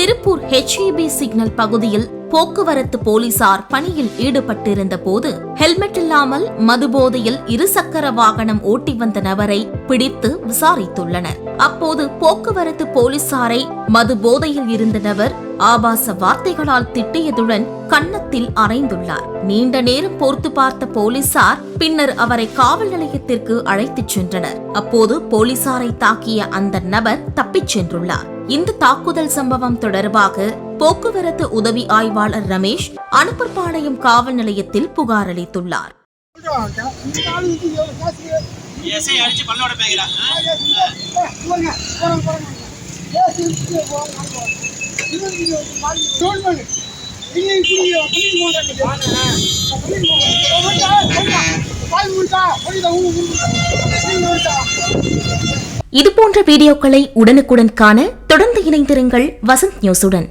Tiruppur HEB signal பகுதியில் போக்குவரத்து போலீசார் பணியில் ஈடுபட்டிருந்த போது ஹெல்மெட் இல்லாமல் மதுபோதையில் இருசக்கர வாகனம் ஓட்டி வந்த நபரை பிடித்து விசாரித்துள்ளனர். அப்போது போக்குவரத்து போலீசாரை மதுபோதையில் இருந்த நபர் ஆபாச வார்த்தைகளால் திட்டியதுடன் கன்னத்தில் அறைந்துள்ளார். நீண்ட நேரம் பொறுத்து பார்த்த போலீசார் பின்னர் அவரை காவல் நிலையத்திற்கு அழைத்துச் சென்றனர். அப்போது போலீசாரை தாக்கிய அந்த நபர் தப்பிச் சென்றுள்ளார். இந்த தாக்குதல் சம்பவம் தொடர்பாக போக்குவரத்து உதவி ஆய்வாளர் ரமேஷ் அனுப்பர்பாளையம் காவல் நிலையத்தில் புகார் அளித்துள்ளார். இதுபோன்ற வீடியோக்களை உடனுக்குடன் காண தொடர்ந்து இணைந்திருங்கள் வசந்த் நியூஸுடன்.